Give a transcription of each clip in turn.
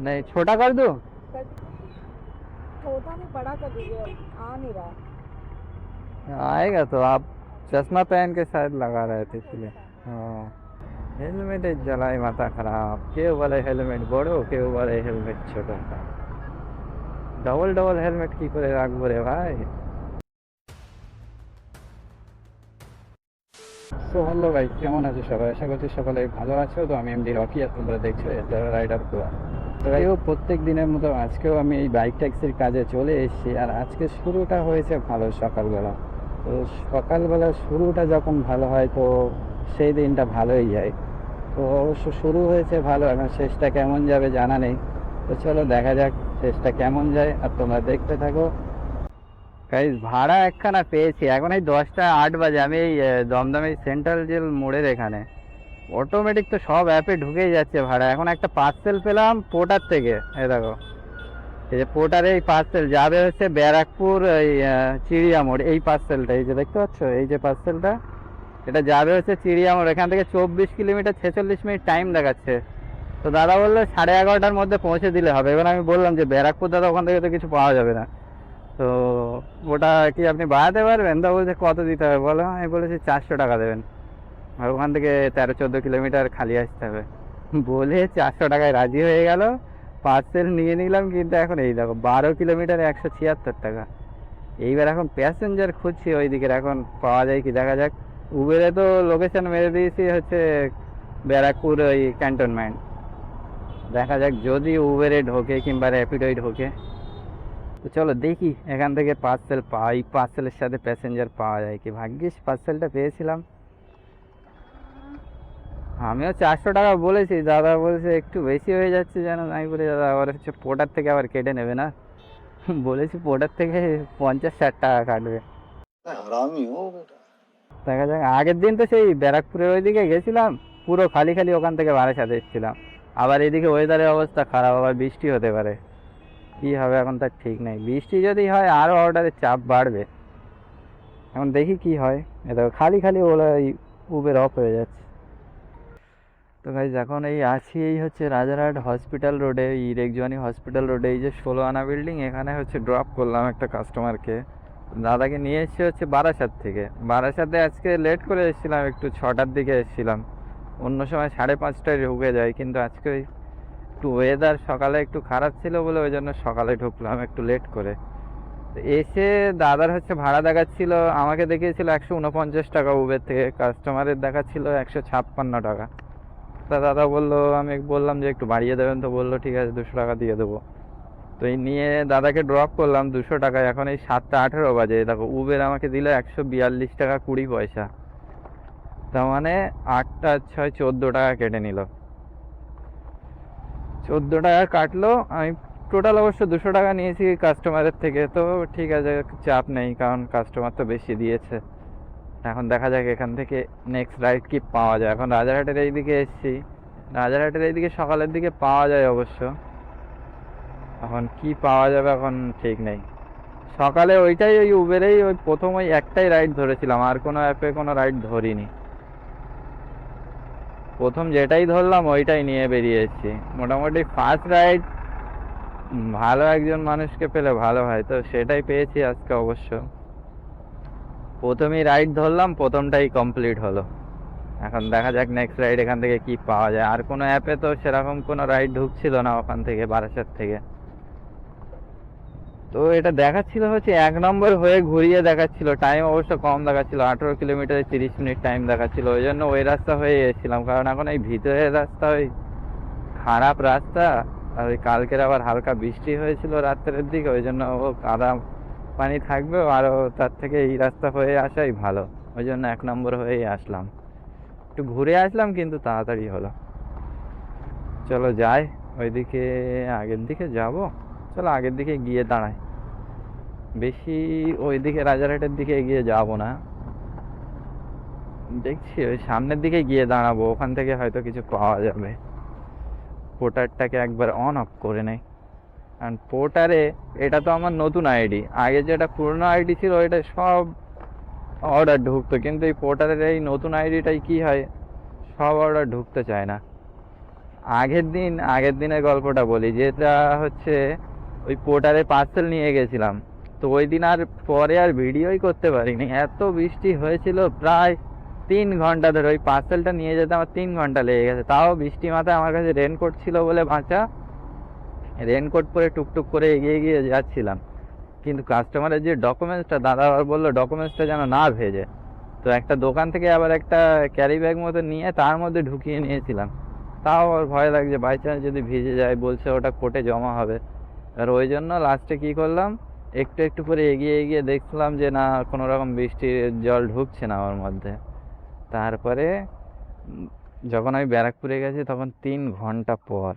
नहीं छोटा कर दूं? छोटा नहीं बड़ा कर दीजिए, आ नहीं रहा। आएगा तो आप चश्मा पहन के शायद लगा रहे थे इसलिए। हाँ हेलमेट জ্বালায় মাথা খারাপ, কেউ বলে হেলমেট বড়, কেউ বলে হেলমেট ছোট। ডবল ডবল হেলমেট কি করে রাখবো রে ভাই। সো হ্যালো ভাই, কেমন আছো সবাই? আশা করছি সকালে ভালো আছো। তো আমি এমডি রকি, আর তোমরা দেখছো এটা রাইডার গোয়া। তো ভাই প্রত্যেক দিনের মতো আজকেও আমি এই বাইক ট্যাক্সির কাজে চলে এসেছি। আর আজকে শুরুটা হয়েছে ভালো সকালবেলা। তো সকালবেলা শুরুটা যখন ভালো হয় তো সেই দিনটা ভালোই যায়। তো অবশ্য শুরু হয়েছে ভালো, এখন শেষটা কেমন যাবে জানা নেই। তো চলো দেখা যাক শেষটা কেমন যায়, আর তোমরা দেখতে থাকো। গাইস ভাড়া একখানা পেয়েছি, এখন এই 10টা 8 বাজে। আমি এই দমদমে সেন্ট্রাল জেল মোড়ের এখানে অটোমেটিক তো সব অ্যাপে ঢুকেই যাচ্ছে ভাড়া। এখন একটা পার্সেল পেলাম পোর্টার থেকে, এই দেখো এই যে পোর্টারে এই পার্সেল যাবে হচ্ছে ব্যারাকপুর এই চিড়িয়া মোড়। এই পার্সেলটা এই যে দেখতে পাচ্ছ, এই যে পার্সেলটা এটা যাবে হচ্ছে চিড়িয়া মোড়। এখান থেকে 24 কিলোমিটার 46 মিনিট টাইম দেখাচ্ছে। তো দাদা বললো 11:30টার মধ্যে পৌঁছে দিলে হবে। এবার আমি বললাম যে ব্যারাকপুর দাদা ওখান থেকে তো কিছু পাওয়া যাবে না, তো ওটা কি আপনি বাড়াতে পারবেন? তা বলছে কত দিতে হবে বলো। আমি বলেছি 400 টাকা দেবেন, আর ওখান থেকে 13-14 কিলোমিটার খালি আসতে হবে। বলে 400 টাকায় রাজি হয়ে গেল। পার্সেল নিয়ে নিলাম, কিন্তু এখন এই দেখো 12 কিলোমিটার 176 টাকা। এইবার এখন প্যাসেঞ্জার খুঁজছি ওই দিকের, এখন পাওয়া যায় কি দেখা যাক। উবেরে তো লোকেশন মেরে দিয়েছি হচ্ছে ব্যারাকপুর ওই ক্যান্টনমেন্ট। দেখা যাক যদি উবেরে ঢোকে কিংবা র্যাপিডোয় ঢোকে। তো চলো দেখি এখান থেকে পার্সেল পাই, পার্সেলের সাথে প্যাসেঞ্জার পাওয়া যায় কি। ভাগ্যিস পার্সেলটা পেয়েছিলাম। আমিও 400 টাকা বলেছি, দাদা বলছে একটু বেশি হয়ে যাচ্ছে যেন। আমি বলি দাদা আবার হচ্ছে পোর্টার থেকে আবার কেটে নেবে না? বলেছি পোর্টার থেকে 50-60 টাকা কাটবে। দেখা যাক। আগের দিন তো সেই ব্যারাকপুরের ওইদিকে গেছিলাম, পুরো খালি খালি ওখান থেকে বারাসাতে এসেছিলাম। আবার এদিকে ওয়েদারের অবস্থা খারাপ, আবার বৃষ্টি হতে পারে। কি হবে এখন তার ঠিক নেই। বৃষ্টি যদি হয় আরও অর্ডারের চাপ বাড়বে। এখন দেখি কি হয়। এটা খালি খালি ওলা উবের অফ হয়ে যাচ্ছে। তো গাইজ এখন এই আছি এই হচ্ছে রাজারহাট হসপিটাল রোডে, এই রেগজোয়ানি হসপিটাল রোডে। এই যে 16 আনা বিল্ডিং, এখানে হচ্ছে ড্রপ করলাম একটা কাস্টমারকে। দাদাকে নিয়ে এসেছি হচ্ছে বারাসাত থেকে। বারাসাতে আজকে লেট করে এসেছিলাম, একটু 6টার দিকে এসেছিলাম। অন্য সময় 5:30টায় ঢুকে যায়, কিন্তু আজকে ওই একটু ওয়েদার সকালে একটু খারাপ ছিল বলে ওই জন্য সকালে ঢুকলাম একটু লেট করে। তো এসে দাদার হচ্ছে ভাড়া দেখাচ্ছিল, আমাকে দেখিয়েছিল 149 টাকা উবের থেকে, কাস্টমারের দেখাচ্ছিল 156 টাকা। তা দাদা বললো, আমি বললাম যে একটু বাড়িয়ে দেবেন, তো বললো ঠিক আছে 200 টাকা দিয়ে দেবো। তো এই নিয়ে দাদাকে ড্রপ করলাম 200 টাকা। এখন এই 7টা 18 বাজে, দেখো উবের আমাকে দিল 142 টাকা 20 পয়সা। তার মানে 8 আর 6 14 টাকা কেটে নিল। 14 টাকা কাটলো। আমি টোটাল অবশ্য 200 টাকা নিয়েছি কাস্টমারের থেকে। তো ঠিক আছে, চাপ নেই, কারণ কাস্টমার তো বেশি দিয়েছে। এখন দেখা যাক এখান থেকে নেক্সট রাইড কি পাওয়া যায়। এখন রাজারহাটের এই দিকে এসেছি, রাজারহাটের এই দিকে সকালের দিকে পাওয়া যায় অবশ্য। এখন কি পাওয়া যাবে এখন ঠিক নেই। সকালে ওইটাই ওই উবেরেই ওই প্রথম ওই একটাই রাইড ধরেছিলাম, আর কোনো অ্যাপে কোনো রাইড ধরিনি। প্রথম যেটাই ধরলাম ওইটাই নিয়ে বেরিয়ে এসেছি। মোটামুটি ফার্স্ট রাইড ভালো একজন মানুষকে পেলে ভালো হয়, তো সেটাই পেয়েছি আজকে অবশ্য। প্রথমেই রাইড ধরলাম, প্রথমটাই কমপ্লিট হলো। এখন দেখা যাক নেক্সট রাইড এখান থেকে কি পাওয়া যায়। আর কোনো অ্যাপে তো সেরকম কোনো রাইড ঢুকছিল না ওখান থেকে, বারাসাত থেকে। তো এটা দেখাচ্ছিল হচ্ছে 1 নম্বর হয়ে ঘুরিয়ে দেখাচ্ছিল। টাইম অবশ্য কম দেখাচ্ছিল, 18 কিলোমিটারে 30 মিনিট টাইম দেখাচ্ছিল। ওই জন্য ওই রাস্তা হয়ে এসেছিলাম, কারণ এখন এই ভিতরের রাস্তা ওই খারাপ রাস্তা। আর ওই কালকের আবার হালকা বৃষ্টি হয়েছিল রাত্রের দিকে, ওই জন্য ও কাদা পানি থাকবে, আরও তার থেকে এই রাস্তা হয়ে আসাই ভালো। ওই জন্য 1 নম্বর হয়েই আসলাম, একটু ঘুরে আসলাম, কিন্তু তাড়াতাড়ি হলো। চলো যাই ওইদিকে, আগের দিকে যাব। চলো আগের দিকে গিয়ে দাঁড়াই, বেশি ওইদিকে রাজারহাটের দিকে এগিয়ে যাব না। দেখছি ওই সামনের দিকে গিয়ে দাঁড়াবো, ওখান থেকে হয়তো কিছু পাওয়া যাবে। পোর্টারটাকে একবার অন অফ করে নেই, কারণ পোর্টারে এটা তো আমার নতুন আইডি। আগে যেটা পুরনো আইডি ছিল ওইটা সব অর্ডার ঢুকতো, কিন্তু এই পোর্টারের এই নতুন আইডিটাই কি হয়, সব অর্ডার ঢুকতে চায় না। আগের দিনের গল্পটা বলি, যেটা হচ্ছে ওই পোর্টারে পার্সেল নিয়ে গেছিলাম। তো ওই দিন আর পরে আর ভিডিওই করতে পারিনি, এত বৃষ্টি হয়েছিল। প্রায় 3 ঘন্টা ধরে ওই পার্সেলটা নিয়ে যেতে আমার 3 ঘন্টা লেগে গেছে। তাও বৃষ্টি মাথায় আমার কাছে রেনকোট ছিল বলে বাঁচা, রেনকোট পরে টুকটুক করে এগিয়ে এগিয়ে যাচ্ছিলাম। কিন্তু কাস্টমারের যে ডকুমেন্টসটা, দাদা আবার বললো ডকুমেন্টসটা যেন না ভেজে। তো একটা দোকান থেকে আবার একটা ক্যারি ব্যাগ মতো নিয়ে তার মধ্যে ঢুকিয়ে নিয়েছিলাম। তাও আবার ভয় লাগছে বাই চান্স যদি ভিজে যায়, বলছে ওটা কোর্টে জমা হবে। আর ওই জন্য লাস্টে কি করলাম, একটু একটু করে এগিয়ে এগিয়ে দেখছিলাম যে না কোনো রকম বৃষ্টির জল ঢুকছে না ওর মধ্যে। তারপরে যখন আমি ব্যারাকপুরে গেছি তখন 3 ঘন্টা পর,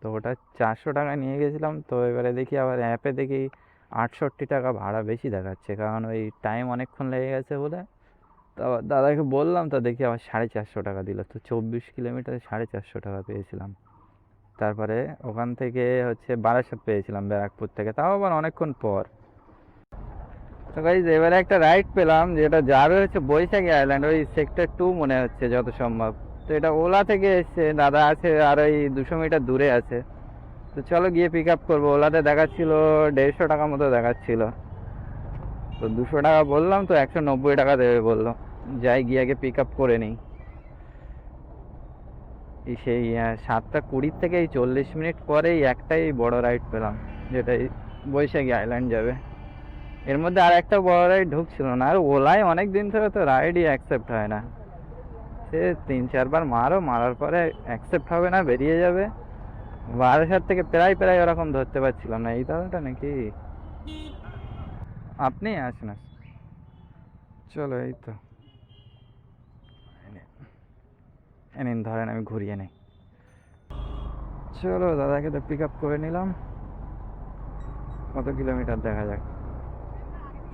তো ওটা 400 টাকা নিয়ে গেছিলাম। তো এবারে দেখি আবার অ্যাপে দেখি 68 টাকা ভাড়া বেশি দেখাচ্ছে, কারণ ওই টাইম অনেকক্ষণ লেগে গেছে বলে। তো আবার দাদাকে বললাম, তো দেখি আবার 450 টাকা দিল। তো 24 কিলোমিটারে 450 টাকা পেয়েছিলাম। তারপরে ওখান থেকে হচ্ছে বারাসাত পেয়েছিলাম ব্যারাকপুর থেকে, তাও আবার অনেকক্ষণ পর। তো গাইজ এবারে একটা রাইড পেলাম, যেটা যাবে হচ্ছে বৈশাখী আইল্যান্ড, ওই সেক্টর 2 মনে হচ্ছে যত সম্ভব। তো এটা ওলা থেকে এসছে, দাদা আছে আর ওই 200 মিটার দূরে আছে। তো চলো গিয়ে পিক আপ করবো। ওলাতে দেখাচ্ছিল 150 টাকা মতো দেখাচ্ছিল। তো 200 টাকা বললাম, তো 190 টাকা দেবে বললো। যাই গিয়ে আগে পিক আপ করে নিই। সেই 7টা 20 থেকে এই 40 মিনিট পরেই একটাই বড় রাইড পেলাম, যেটা এই বৈশাখী আইল্যান্ড যাবে। এর মধ্যে আর একটা বড় রাইড ঢুকছিল না। আর ওলায় অনেক দিন ধরে তো রাইডই অ্যাকসেপ্ট হয় না। সে 3-4 বার মারার পরে অ্যাকসেপ্ট হবে না, বেরিয়ে যাবে। বারাসাত থেকে প্রায় প্রায় ওরকম ধরতে পারছিলাম না। এই দাদাটা নাকি, আপনি আসেন। চলো এই তো নিন, ধরেন আমি ঘুরিয়ে নেই। চলো দাদাকে তো পিক আপ করে নিলাম। কত কিলোমিটার দেখা যাক,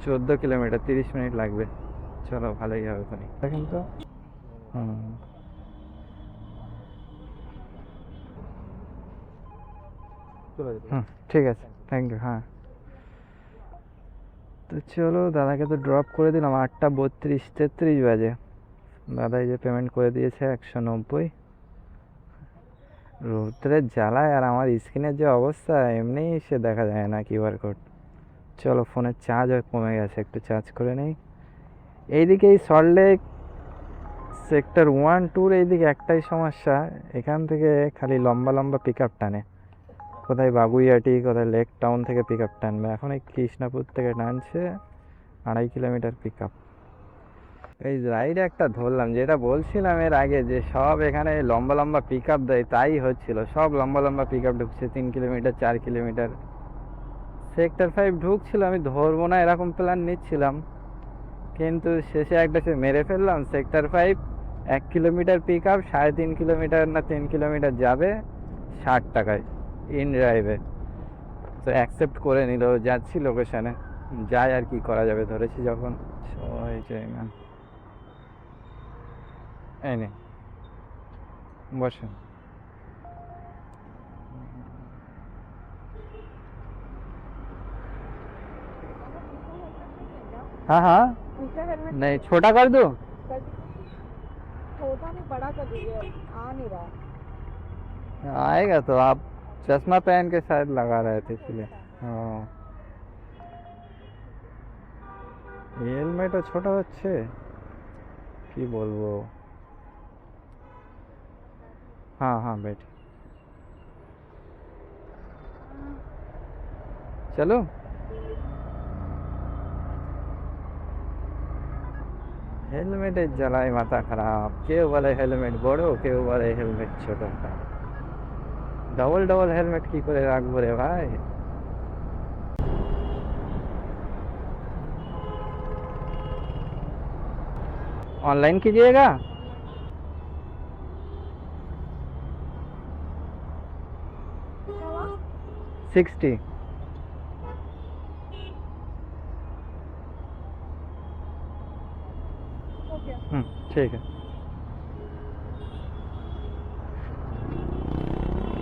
14 কিলোমিটার, 30 মিনিট লাগবে। চলো ভালোই হবে ওখানে, দেখেন তো। হুম, ঠিক আছে, থ্যাংক ইউ। হ্যাঁ, তো চলো দাদাকে তো ড্রপ করে দিলাম। 8টা 32-33 বাজে। দাদা এই যে পেমেন্ট করে দিয়েছে 190। রোদ্রের জ্বালায় আর আমার স্ক্রিনের যে অবস্থা, এমনি সে দেখা যায় না কিউআর কোড। চলো ফোনের চার্জ কমে গেছে, একটু চার্জ করে নেই। এইদিকে এই সল্টলেক সেক্টর 1-2 এইদিকে একটাই সমস্যা, এখান থেকে খালি লম্বা লম্বা পিক আপ টানে। কোথায় বাগুইয়াটি, কোথায় লেক টাউন থেকে পিক আপ টানবে। এখন এই কৃষ্ণাপুর থেকে টানছে 2.5 কিলোমিটার পিক আপ। এই রাইড একটা ধরলাম, যেটা বলছিলাম এর আগে, যে সব এখানে লম্বা লম্বা পিক আপ দেয়, তাই হচ্ছিল। সব লম্বা লম্বা পিক আপ ঢুকছে, 3 কিলোমিটার 4 কিলোমিটার। সেক্টর 5 ঢুকছিল, আমি ধরবো না এরকম প্ল্যান নিচ্ছিলাম, কিন্তু শেষে একটা সে মেরে ফেললাম। Sector 5 1 kilometre pick up, 3.5 kilometre না 3 কিলোমিটার যাবে 60 টাকায় ইন ড্রাইভে। তো অ্যাকসেপ্ট করে নিল, যাচ্ছি লোকেশানে, যাই আর কি করা যাবে, ধরেছি যখন। সবাই চাই ম্যাম, এই নে বসুন। हाँ हाँ, पीछे हेलमेट नहीं छोटा कर दूं? छोटा नहीं बड़ा कर दीजिए, आ नहीं रहा। आएगा तो। आप चश्मा पहन के शायद लगा रहे थे इसलिए। हाँ, হেলমেটও ছোট হচ্ছে, কি বলবো। हाँ हाँ बैठ, चलो। হেলমেটের জ্বালায় মাথা খারাপ। কেউ বলে হেলমেট বড়, কেউ বলে হেলমেট ছোট। ডবল ডবল হেলমেট কি করে রাখবো রে ভাই। ऑनलाइन कीजिएगा। क्या हुआ? 60। ओके। ठीक है।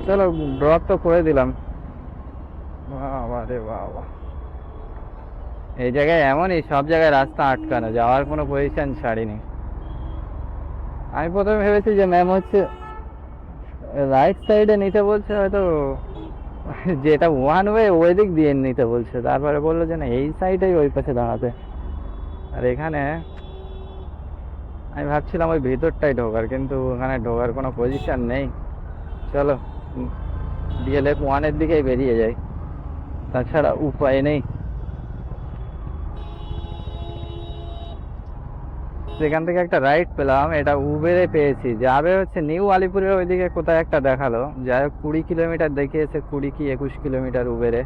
চলো ড্রপ তো করে দিলাম। বাবা রে বাবা, এই জায়গায় এমনই, সব জায়গায় রাস্তা আটকানো, যাওয়ার কোনো পজিশন ছাড়িনি। আমি প্রথমে ভেবেছি যে ম্যাম হচ্ছে রাইট সাইডে নিতে বলছে হয়তো, যেটা ওয়ান ওয়ে ওই দিক দিয়ে নিতে বলছে, তারপরে বললো যে না এই সাইডেই ওই পাশে দাঁড়াতে। আর এখানে আমি ভাবছিলাম ওই ভিতরটাই ঢোকার, কিন্তু ওখানে ঢোকার কোনো পজিশন নেই। চলো ডিএলএফ ওয়ানের দিকেই বেরিয়ে যাই, তাছাড়া উপায় নেই। সেখান থেকে একটা রাইড পেলাম, এটা উবেরে পেয়েছি, যাবে হচ্ছে নিউ আলিপুরের ওইদিকে কোথায় একটা দেখালো, যাই হোক 20 কিলোমিটার দেখিয়েছে, 20 কি 21 কিলোমিটার উবেরে।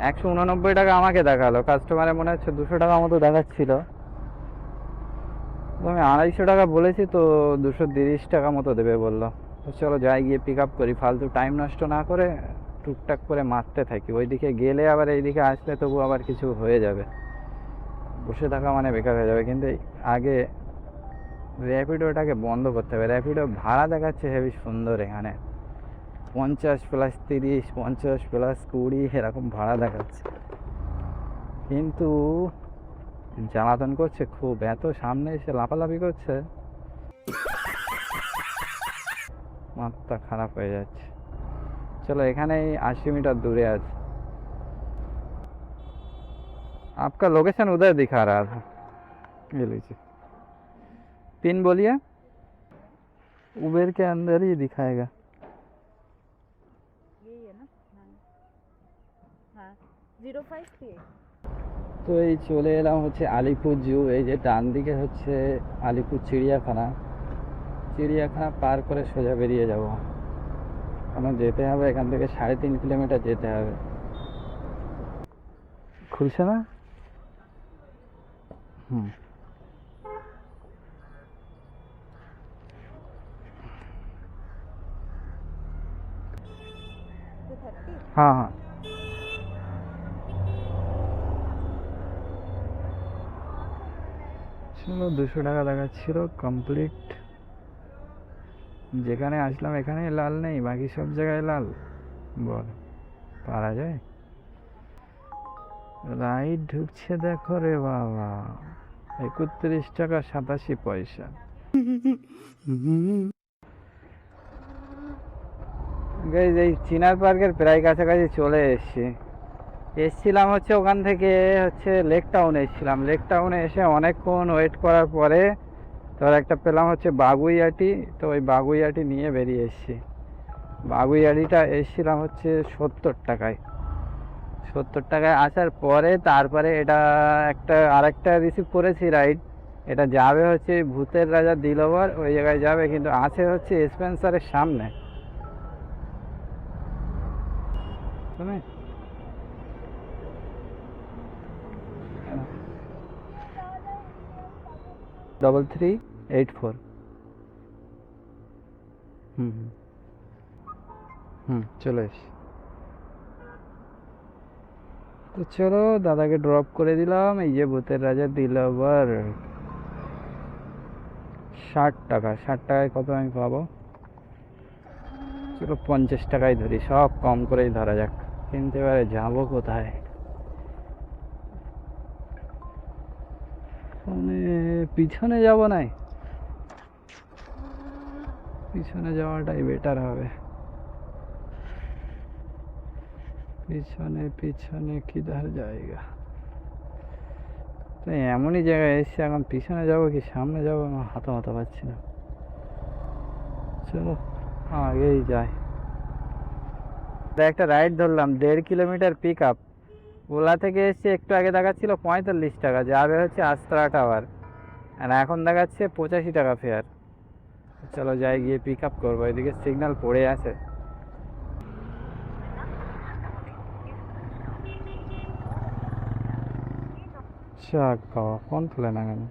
189 টাকা আমাকে দেখালো, কাস্টমারে মনে হচ্ছে 200 টাকা মতো দেখাচ্ছিল। তো আমি 250 টাকা বলেছি, তো 230 টাকা মতো দেবে বললো। তো চলো যাই, গিয়ে পিক আপ করি, ফালতু টাইম নষ্ট না করে টুকটাক করে মারতে থাকি। ওইদিকে গেলে আবার এইদিকে আসলে তবু আবার কিছু হয়ে যাবে, বসে থাকা মানে বেকার হয়ে যাবে। কিন্তু আগে র্যাপিডোটাকে বন্ধ করতে হবে। র্যাপিডো ভাড়া দেখাচ্ছে হেবি সুন্দর, এখানে 50 প্লাস 30, 50 প্লাস 20 এরকম ভাড়া দেখাচ্ছে, কিন্তু জ্বালাতন করছে খুব। এত সামনে এসে লাফালাফি করছে, মাথা খারাপ হয়ে যাচ্ছে। চলো এখানেই 80 मीटर दूरे আছে। आपका लोकेशन उधर दिखा रहा था, ये लीजिए पिन बोलिए, उबेर के अंदर ही दिखाएगा। यही है ना? हाँ 0538। তো এই চলে এলাম হচ্ছে আলিপুর জু। এই যে ডান দিকে হচ্ছে আলিপুর চিড়িয়াখানা, চিড়িয়াখানা পার করে সোজা বেরিয়ে যাব। আমার যেতে হবে এখান থেকে 3.5 কিলোমিটার যেতে হবে। খুলছে না? হুম, 230। হ্যাঁ হ্যাঁ। চলো 200 টাকা দেখাচ্ছিল কমপ্লিট। যেখানে আসলাম এখানে লাল নেই, বাকি সব জায়গায় লাল। বল পারা যায়? রাইড ঢুকছে দেখো রে বাবা, 31 টাকা 87 পয়সা। গাইজ এই চিনার পার্কের প্রায় কাছাকাছি চলে এসছিলাম হচ্ছে ওখান থেকে হচ্ছে লেক টাউনে এসছিলাম। লেক টাউনে এসে অনেকক্ষণ ওয়েট করার পরে তার একটা পেলাম হচ্ছে বাগুইয়াটি। তো ওই বাগুইয়াটি নিয়ে বেরিয়ে এসছি। বাগুইয়াটিটা এসছিলাম হচ্ছে 70 টাকায়। 70 টাকায় আসার পরে তারপরে এটা আরেকটা রিসিভ করেছি রাইড। এটা যাবে হচ্ছে ভূতের রাজা দিলওয়ার, ওই জায়গায় যাবে, কিন্তু আছে হচ্ছে স্পেন্সারের সামনে। শুনে 3384। হুম হুম হুম, চলে এসছি। তো চলো দাদাকে ড্রপ করে দিলাম। এই যে ভূতের রাজা দিলওয়ার, 60 টাকা। 60 টাকায় কত আমি পাবো? চলো 50 টাকায় ধরি, সব কম করেই ধরা যাক। কিন্তু এবারে যাবো কোথায়? মানে পিছনে যাব না, পিছনে যাওয়াটাই বেটার হবে। পিছনে পিছনে কিধার জায়গা? তো এমনই জায়গায় এসছি, এখন পিছনে যাবো কি সামনে যাবো আমার হাতে মাথা পাচ্ছি না। চলো আগেই যাই। একটা রাইড ধরলাম 1.5 কিলোমিটার পিক আপ। ওলা থেকে এসছি, একটু আগে দেখাচ্ছিল 45 টাকা, যাবে হচ্ছে আস্তারা টাওয়ার, আর এখন দেখাচ্ছে 85 টাকা ফেয়ার। চলো যাই, গিয়ে পিক আপ করবো। এদিকে সিগন্যাল পড়ে আছে। ফোন তুলে না কেন?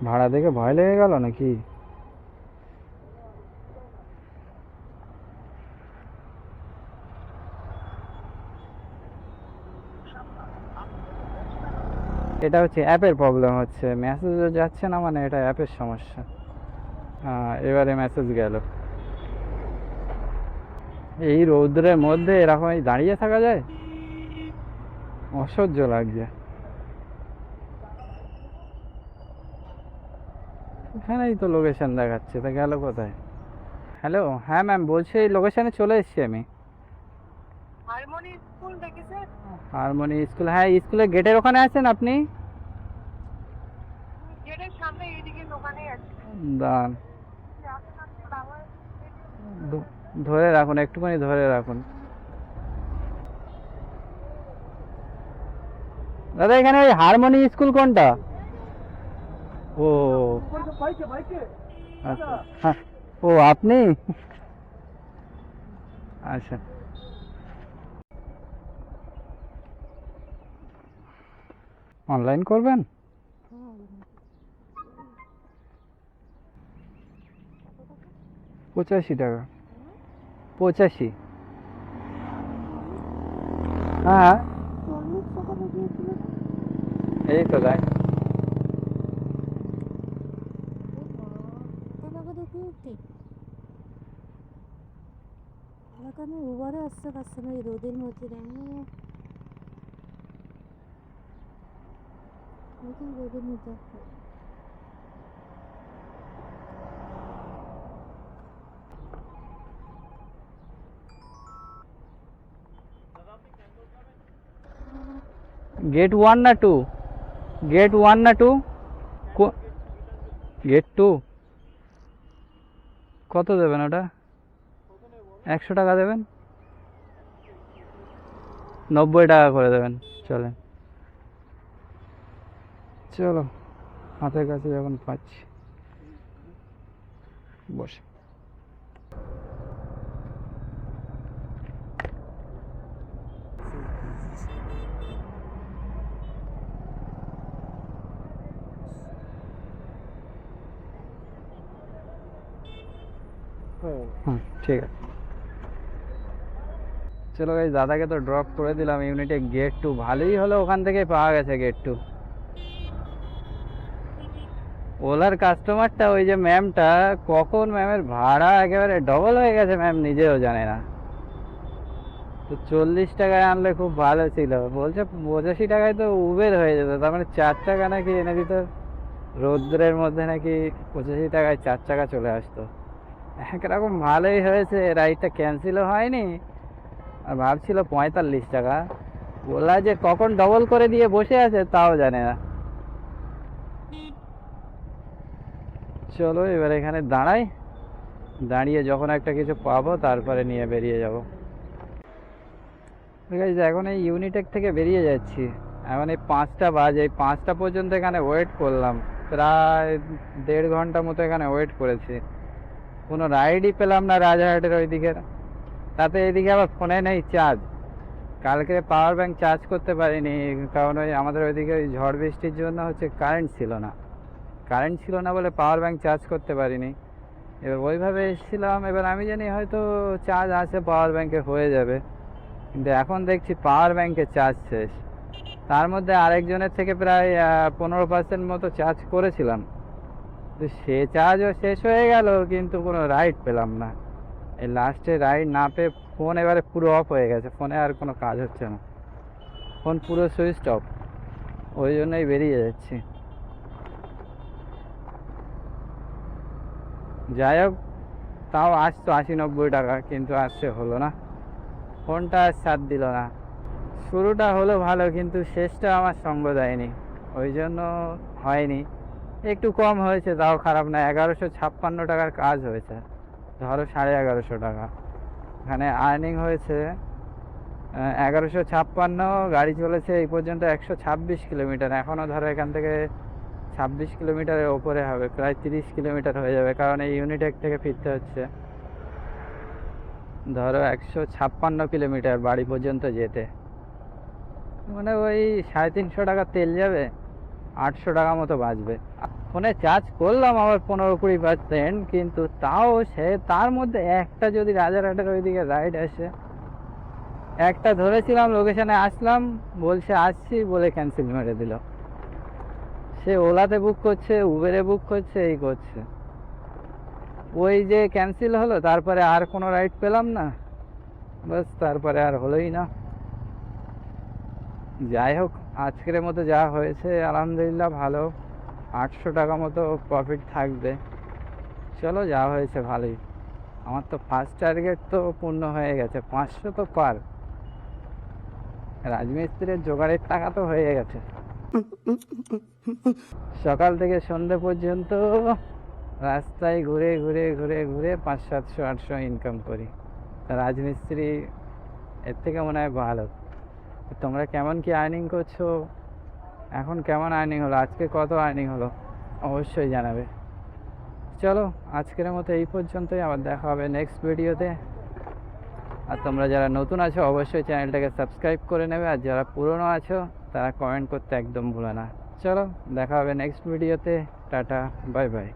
ভাড়া দেখে ভয় লেগে গেল নাকি? এটা হচ্ছে অ্যাপের প্রবলেম হচ্ছে, মেসেজও যাচ্ছে না, মানে এটা অ্যাপের সমস্যা। হ্যাঁ এবারে মেসেজ গেল। এই রৌদ্রের মধ্যে এরকম দাঁড়িয়ে থাকা যায়? অসহ্য লাগছে। এখানেই তো লোকেশন দেখাচ্ছে, তা গেল কোথায়? হ্যালো, হ্যাঁ ম্যাম, বলছি এই লোকেশনে চলে এসেছি আমি। হারমোনি স্কুল দেখেছেন? হারমোনি স্কুল, হ্যাঁ স্কুলের গেটের ওখানে আছেন আপনি? গেটের সামনে এইদিকে দোকানে আছে। দাঁড়ান, আসুন, আপনি বাবা ধরে রাখুন, একটুখানি ধরে রাখুন। দাদা এখানে ওই হারমোনি স্কুল কোনটা? ও আচ্ছা, হ্যাঁ, ও আপনি? আচ্ছা, অনলাইন করবেন? 85 টাকা। 85? হ্যাঁ, এই তো দেখ। উবারে আসতে পারছে না এই রোদের মধ্যে রোদের মধ্যে গেট 1 না 2? গেট 1 না 2? গেট 2? কত দেবেন ওটা? 100 টাকা দেবেন? 90 টাকা করে দেবেন। চলেন, চলো, হাতের কাছে যখন পাচ্ছি বসে। হুম, ঠিক আছে। চলো গাইস, দাদাকে তো ড্রপ করে দিলাম ইউনিটে। গেট 2 ভালোই হলো, ওখান থেকে পাওয়া গেছে গেট 2। ওলার কাস্টমারটা ওই যে ম্যামটা, কখন ম্যামের ভাড়া একেবারে ডবল হয়ে গেছে ম্যাম নিজেও জানে না। তো 40 টাকায় আনলে খুব ভালো ছিল, বলছে 85 টাকায় তো উবের হয়ে যেত, তার মানে 4 টাকা নাকি এনে দিত। রৌদ্রের মধ্যে নাকি 85 টাকায় 4 চাকা চলে আসতো। একরকম ভালোই হয়েছে, রাইডটা ক্যান্সেলও হয়নি। আর ভাবছিল 45 টাকা, ওলা যে কখন ডবল করে দিয়ে বসে আছে তাও জানে না। চলো এবার এখানে দাঁড়াই, দাঁড়িয়ে যখন একটা কিছু পাবো তারপরে নিয়ে বেরিয়ে যাব। গাইজ এখন এই ইউনিটেক থেকে বেরিয়ে যাচ্ছি। এখন এই 5টা বাজে, এই 5টা পর্যন্ত এখানে ওয়েট করলাম, প্রায় 1.5 ঘন্টা মতো এখানে ওয়েট করেছি। কোনো রাইডই পেলাম না রাজারহাটের ওই দিকের। তাতে এদিকে আবার ফোনে নেই চার্জ। কালকে পাওয়ার ব্যাংক চার্জ করতে পারিনি, কারণ ওই আমাদের ওইদিকে ওই ঝড় বৃষ্টির জন্য হচ্ছে কারেন্ট ছিল না। কারেন্ট ছিল না বলে পাওয়ার ব্যাংক চার্জ করতে পারিনি। এবার ওইভাবে এসেছিলাম, এবার আমি জানি হয়তো চার্জ আছে পাওয়ার ব্যাংকে হয়ে যাবে, কিন্তু এখন দেখছি পাওয়ার ব্যাংকে চার্জ শেষ। তার মধ্যে আরেকজনের থেকে প্রায় 15% মতো চার্জ করেছিলাম, তো সে চার্জও শেষ হয়ে গেল, কিন্তু কোনো রাইড পেলাম না। এই লাস্টে রাইড না পেয়ে ফোন এবারে পুরো অফ হয়ে গেছে, ফোনে আর কোনো কাজ হচ্ছে না, ফোন পুরো সুইচ অফ। ওই জন্যই বেরিয়ে যাচ্ছি। যাই হোক, তাও আসতো 80-90 টাকা, কিন্তু আসছে হলো না, ফোনটা আর সাথ দিল না। শুরুটা হলো ভালো, কিন্তু শেষটা আমার সঙ্গ দেয়নি, ওই জন্য হয়নি। একটু কম হয়েছে, তাও খারাপ না। 1156 টাকার কাজ হয়েছে, ধরো 1150 টাকা। এখানে আর্নিং হয়েছে 1156। গাড়ি চলেছে এই পর্যন্ত 126 কিলোমিটার। এখনও ধরো এখান থেকে 26 কিলোমিটারের ওপরে হবে, প্রায় 30 কিলোমিটার হয়ে যাবে, কারণ এই ইউনিটেক থেকে ফিরতে হচ্ছে। ধরো 156 কিলোমিটার বাড়ি পর্যন্ত যেতে, মানে ওই 350 টাকা তেল যাবে, 800 টাকা মতো বাঁচবে। ফোনে চার্জ করলাম আবার 15-20%, কিন্তু তাও সে তার মধ্যে একটা যদি রাজারহাটের ওইদিকে রাইড আসে। একটা ধরেছিলাম, লোকেশনে আসলাম, বলছে আসছি বলে ক্যান্সেল মেরে দিল। সে ওলাতে বুক করছে, উবেরে বুক করছে, এই করছে। ওই যে ক্যান্সেল হলো, তারপরে আর কোনো রাইড পেলাম না, বাস তারপরে আর হলোই না। যাই হোক, আজকের মতো যা হয়েছে আলহামদুলিল্লাহ ভালো। 800 টাকা মতো প্রফিট থাকবে। চলো, যা হয়েছে ভালোই। আমার তো ফার্স্ট টার্গেট তো পূর্ণ হয়ে গেছে, 500 তো পার। রাজমিস্ত্রির জোগাড়ের টাকা তো হয়ে গেছে। সকাল থেকে সন্ধ্যে পর্যন্ত রাস্তায় ঘুরে ঘুরে ঘুরে ঘুরে 500, 700, 800 ইনকাম করি। তা রাজমিস্ত্রি এর থেকে মনে হয় ভালো। তোমরা কেমন কি আর্নিং করছো, এখন কেমন আর্নিং হলো, আজকে কত আর্নিং হলো অবশ্যই জানাবে। চলো, আজকের মতো এই পর্যন্তই, আবার দেখা হবে নেক্সট ভিডিওতে। আর তোমরা যারা নতুন আছো অবশ্যই চ্যানেলটাকে সাবস্ক্রাইব করে নেবে, আর যারা পুরনো আছো তারা কমেন্ট করতে একদম ভুলো না। চলো, দেখা হবে নেক্সট ভিডিওতে। Tata, bye bye.